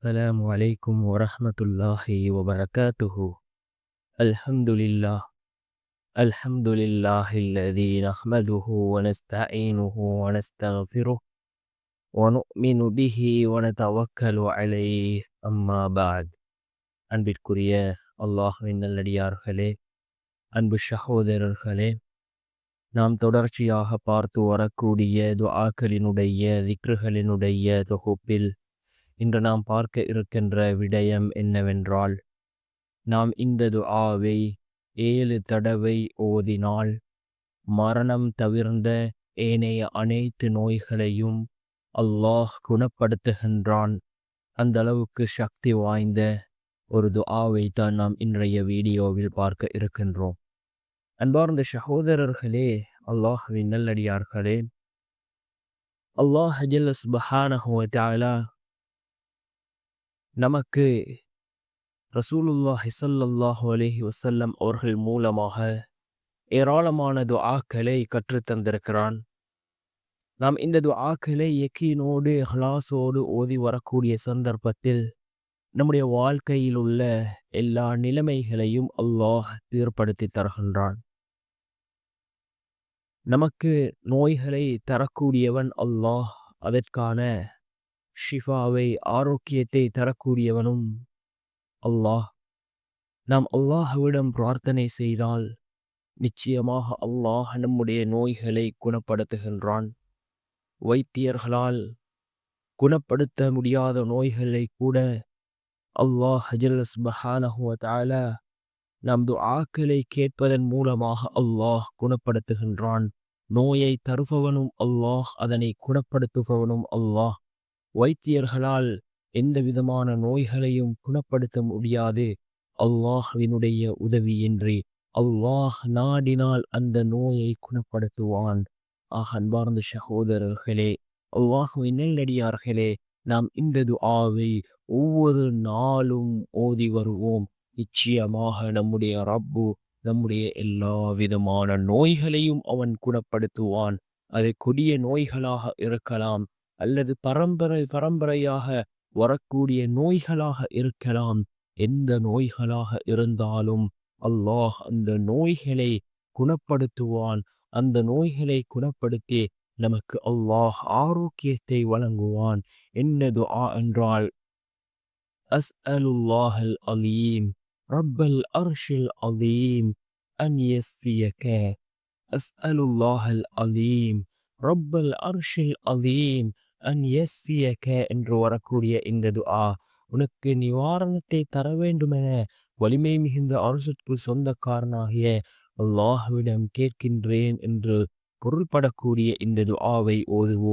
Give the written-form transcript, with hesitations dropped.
السلام عليكم ورحمة الله وبركاته. الحمد لله. الحمد لله الذي نحمده ونستعينه ونستغفره ونؤمن به ونتوكل عليه أما بعد. அன்பிற்குரிய அல்லாஹ்வின் நல்லடியார்களே, அன்பு சகோதரர்களே, நாம் தொடர்ச்சியாக பார்த்து வரக்கூடிய துஆக்களினுடைய திக்ருகளினுடைய தொகுப்பில் இன்று நாம் பார்க்க இருக்கின்ற விடயம் என்னவென்றால், நாம் இந்த துஆவை 7 தடவை ஓதினால் மரணம் தவிர்ந்த ஏனைய அனைத்து நோய்களையும் அல்லாஹ் குணப்படுத்துகின்றான். அந்த அளவுக்கு சக்தி வாய்ந்த ஒரு துஆவை தான் நாம் இன்றைய வீடியோவில் பார்க்க இருக்கின்றோம். அன்பார்ந்த சகோதரர்களே, அல்லாஹ்வின் நல்லடியார்களே, அல்லாஹ் ஜல்ல சுப்ஹானஹு வ தஆலா நமக்கு ரசூலுல்லாஹி ஸல்லல்லாஹு அலைஹி வஸல்லம் அவர்கள் மூலமாக ஏராளமான துஆக்களை கற்றுத்தந்திருக்கிறான். நாம் இந்த துஆக்களை யக்கீனோடு இஹ்லாஸோடு ஓதி வரக்கூடிய சந்தர்ப்பத்தில் நம்முடைய வாழ்க்கையில் உள்ள எல்லா நிலைமைகளையும் அல்லாஹ் ஏற்படுத்தி தருகின்றான். நமக்கு நோய்களை தரக்கூடியவன் அல்லாஹ், அதற்கான ஷிஃபாவை ஆரோக்கியத்தை தரக்கூடியவனும் அல்லாஹ். நாம் அல்லாஹ்விடம் பிரார்த்தனை செய்தால் நிச்சயமாக அல்லாஹ் நம்முடைய நோய்களை குணப்படுத்துகின்றான். வைத்தியர்களால் குணப்படுத்த முடியாத நோய்களை கூட அல்லாஹ் ஜல்ல சுப்ஹானஹு வ தஆலா நாம் துஆக்களை கேட்பதன் மூலமாக அல்லாஹ் குணப்படுத்துகின்றான். நோயை தருபவனும் அல்லாஹ், அதனை குணப்படுத்துபவனும் அல்லாஹ். வைத்தியர்களால் எந்த விதமான நோய்களையும் குணப்படுத்த முடியாது அல்லாஹ்வினுடைய உதவியின்றி. அல்லாஹ் நாடினால் அந்த நோயை குணப்படுத்துவான். அன்பார்ந்த சகோதரர்களே, அல்லாஹ்வின் நல்லடியார்களே, நாம் இந்த துஆவை ஒவ்வொரு நாளும் ஓதி வருவோம். நிச்சயமாக நம்முடைய ரப்பு நம்முடைய எல்லா விதமான நோய்களையும் அவன் குணப்படுத்துவான். அது கொடிய நோய்களாக இருக்கலாம், அல்லது பரம்பரையாக வரக்கூடிய நோய்களாக இருக்கலாம். எந்த நோய்களாக இருந்தாலும் அல்லாஹ் அந்த நோய்களை குணப்படுத்துவான். அந்த நோய்களை குணப்படுத்தி நமக்கு அல்லாஹ் ஆரோக்கியத்தை வழங்குவான். என்ன துஆ என்றால், அஸ்அலுல்லாஹல் அலீம் ரப்பல் அர்ஷில் அலீம் அன் யஸ்ஃபியக. அஸ்அலுல்லாஹல் அலீம் ரப்பல் அர்ஷில் அலீம் அன் யஸ்ஃபியக என்று வரக்கூடிய இந்த துஆ உனக்கு நிவாரணத்தை தர வேண்டுமென வலிமை மிகுந்த அரசுக்கு சொந்தக்காரனாகிய அல்லாஹ்விடம் கேட்கின்றேன் என்று பொருள்படக்கூடிய இந்த துஆவை ஓதுவோம்.